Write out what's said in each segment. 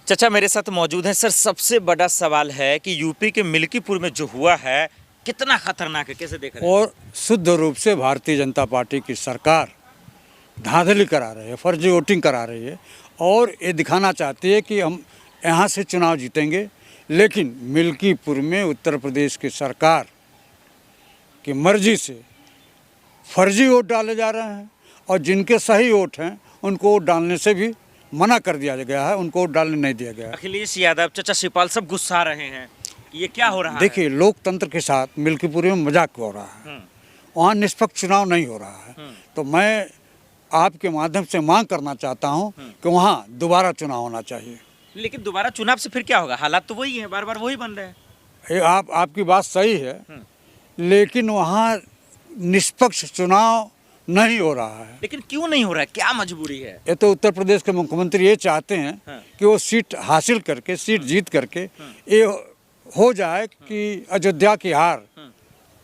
चाचा मेरे साथ मौजूद हैं। सर, सबसे बड़ा सवाल है कि यूपी के मिल्कीपुर में जो हुआ है कितना खतरनाक है, कैसे देख रहे हैं? और शुद्ध रूप से भारतीय जनता पार्टी की सरकार धांधली करा रही है, फर्जी वोटिंग करा रही है और ये दिखाना चाहती है कि हम यहाँ से चुनाव जीतेंगे। लेकिन मिल्कीपुर में उत्तर प्रदेश की सरकार की मर्जी से फर्जी वोट डाले जा रहे हैं और जिनके सही वोट हैं उनको वोट डालने से भी मना कर दिया गया है, उनको वोट डालने नहीं दिया गया है। अखिलेश यादव, चाचा शिवपाल सब गुस्सा रहे हैं कि ये क्या हो रहा है। देखिए, लोकतंत्र के साथ मिल्कीपुर में मजाक हो रहा है, वहाँ निष्पक्ष चुनाव नहीं हो रहा है। तो मैं आपके माध्यम से मांग करना चाहता हूँ कि वहाँ दोबारा चुनाव होना चाहिए। लेकिन दोबारा चुनाव से फिर क्या होगा? हालात तो वही है, बार बार वही बन रहे हैं। ये आपकी बात सही है, लेकिन वहाँ निष्पक्ष चुनाव नहीं हो रहा है। लेकिन क्यों नहीं हो रहा है, क्या मजबूरी है? ये तो उत्तर प्रदेश के मुख्यमंत्री ये चाहते हैं कि वो सीट हासिल करके, सीट जीत करके ये हो जाए कि अयोध्या की हार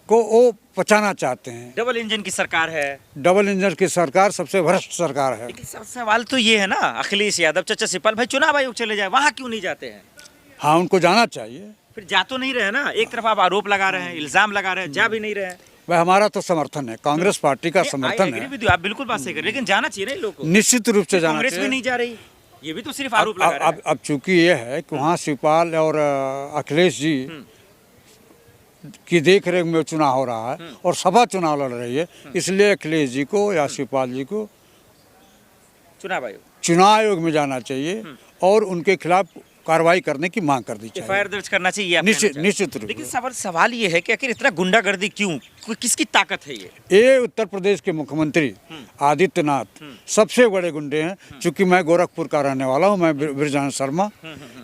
को वो पचाना चाहते हैं। डबल इंजन की सरकार है। डबल इंजन की सरकार सबसे भ्रष्ट सरकार है। लेकिन सर, सवाल तो ये है ना, अखिलेश यादव, चाचा शिवपाल भाई चुनाव आयोग चले जाए, वहाँ क्यों नहीं जाते हैं? हाँ, उनको जाना चाहिए। फिर जा तो नहीं रहे ना, एक तरफ आप आरोप लगा रहे हैं, इल्जाम लगा रहे हैं, जा भी नहीं रहे हैं। वह हमारा तो समर्थन है, कांग्रेस पार्टी का समर्थन है। आप बिल्कुल बात सही कर, लेकिन जाना चाहिए ना इन लोगों को। निश्चित रूप से जाना कांग्रेस चाहिए। भी नहीं जा रही, ये भी तो सिर्फ आरोप लगा रहे हैं। अब चूंकि ये है कि वहाँ शिवपाल और अखिलेश जी की देख रेख में चुनाव हो रहा है और सभा चुनाव लड़ रही है, इसलिए अखिलेश जी को या शिवपाल जी को चुनाव आयोग में जाना चाहिए और उनके खिलाफ कार्रवाई करने की मांग कर दी चाहिए। एफआईआर दर्ज करना चाहिए, निश्चित रूप। लेकिन सवाल ये है कि आखिर इतना गुंडागर्दी क्यों, किसकी ताकत है ये? ये उत्तर प्रदेश के मुख्यमंत्री आदित्यनाथ सबसे बड़े गुंडे हैं। चूंकि मैं गोरखपुर का रहने वाला हूँ, मैं बृजदान शर्मा,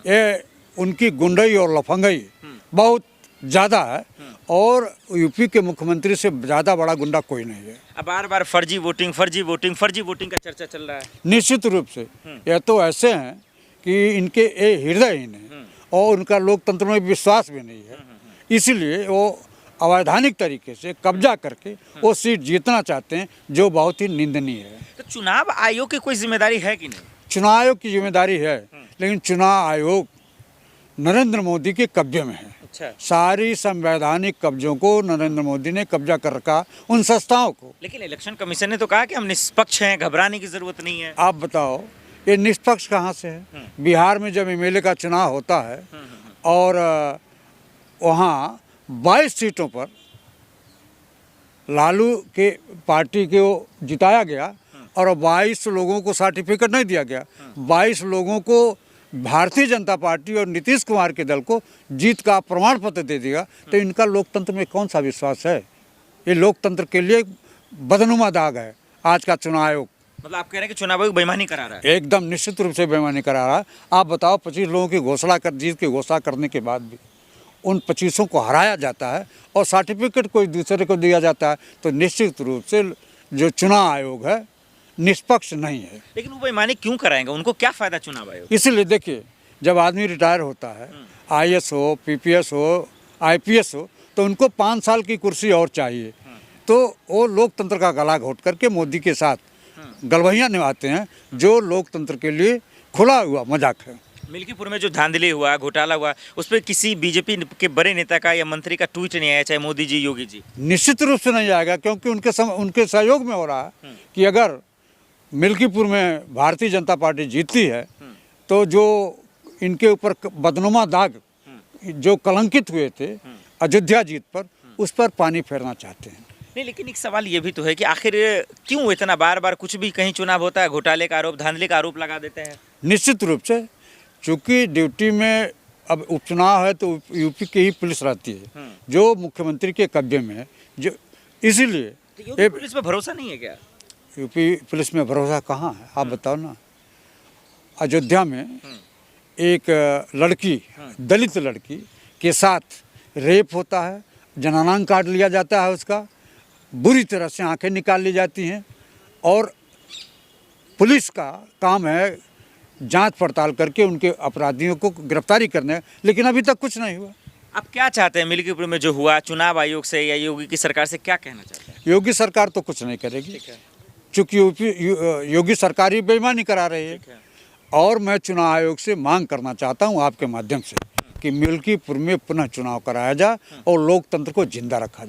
ये उनकी गुंडई और लफंगई बहुत ज़्यादा है और यूपी के मुख्यमंत्री से ज़्यादा बड़ा गुंडा कोई नहीं है। अब बार बार फर्जी वोटिंग का चर्चा चल रहा है। निश्चित रूप से यह तो ऐसे हैं कि इनके ये हृदयहीन है और उनका लोकतंत्र में विश्वास भी नहीं है, इसलिए वो अवैधानिक तरीके से कब्जा करके वो सीट जीतना चाहते हैं, जो बहुत ही निंदनीय है। तो चुनाव आयोग की कोई जिम्मेदारी है कि नहीं? चुनाव आयोग की जिम्मेदारी है, लेकिन चुनाव आयोग नरेंद्र मोदी के कब्जे में है। अच्छा। सारी संवैधानिक कब्जों को नरेंद्र मोदी ने कब्जा कर रखा, उन संस्थाओं को। लेकिन इलेक्शन कमीशन ने तो कहा कि हम निष्पक्ष हैं, घबराने की जरूरत नहीं है। आप बताओ, ये निष्पक्ष कहाँ से है? बिहार में जब एमएलए का चुनाव होता है और वहाँ 22 सीटों पर लालू के पार्टी को जिताया गया और 22 लोगों को सर्टिफिकेट नहीं दिया गया। 22 लोगों को भारतीय जनता पार्टी और नीतीश कुमार के दल को जीत का प्रमाण पत्र दे दिया। तो इनका लोकतंत्र में कौन सा विश्वास है? ये लोकतंत्र के लिए बदनुमा दाग है आज का चुनाव आयोग। मतलब आप कह रहे हैं कि चुनाव आयोग बेईमानी करा रहा है? एकदम निश्चित रूप से बेईमानी करा रहा है। आप बताओ, 25 लोगों की जीत की घोषणा करने के बाद भी उन 25 को हराया जाता है और सर्टिफिकेट कोई दूसरे को दिया जाता है, तो निश्चित रूप से जो चुनाव आयोग है निष्पक्ष नहीं है। लेकिन वो बेईमानी क्यों कराएंगे? उनको क्या फायदा चुनाव आयोग? इसलिए देखिए, जब आदमी रिटायर होता है, आईएएस हो, पीपीएस हो, आईपीएस हो, तो उनको 5 साल की कुर्सी और चाहिए। तो वो लोकतंत्र का गला घोट करके मोदी के साथ गलवहियाँ निभाते हैं, जो लोकतंत्र के लिए खुला हुआ मजाक है। मिल्कीपुर में जो धांधली हुआ, घोटाला हुआ, उस पर किसी बीजेपी के बड़े नेता का या मंत्री का ट्वीट नहीं आया, चाहे मोदी जी, योगी जी? निश्चित रूप से नहीं आएगा, क्योंकि उनके सहयोग में हो रहा है कि अगर मिल्कीपुर में भारतीय जनता पार्टी जीतती है तो जो इनके ऊपर बदनुमा दाग जो कलंकित हुए थे अयोध्या जीत पर, उस पर पानी फेरना चाहते हैं। नहीं, लेकिन एक सवाल ये भी तो है कि आखिर क्यों इतना बार बार कुछ भी कहीं चुनाव होता है, घोटाले का आरोप, धांधली का आरोप लगा देते हैं? निश्चित रूप से, चूंकि ड्यूटी में अब उपचुनाव है तो यूपी की ही पुलिस रहती है जो मुख्यमंत्री के कब्जे में है, जो इसीलिए पुलिस पे भरोसा नहीं है क्या? यूपी पुलिस में भरोसा कहाँ है? आप बताओ ना। अयोध्या में एक लड़की, दलित लड़की के साथ रेप होता है, जननांग काट लिया जाता है, उसका बुरी तरह से आंखें निकाल ली जाती हैं और पुलिस का काम है जांच पड़ताल करके उनके अपराधियों को गिरफ्तारी करने, लेकिन अभी तक कुछ नहीं हुआ। आप क्या चाहते हैं मिल्कीपुर में जो हुआ, चुनाव आयोग से या योगी की सरकार से क्या कहना चाहते हैं? योगी सरकार तो कुछ नहीं करेगी, चूँकि योगी सरकार ही बेईमानी करा रही है। और मैं चुनाव आयोग से मांग करना चाहता हूं आपके माध्यम से कि मिल्कीपुर में पुनः चुनाव कराया जाए और लोकतंत्र को जिंदा रखा जाए।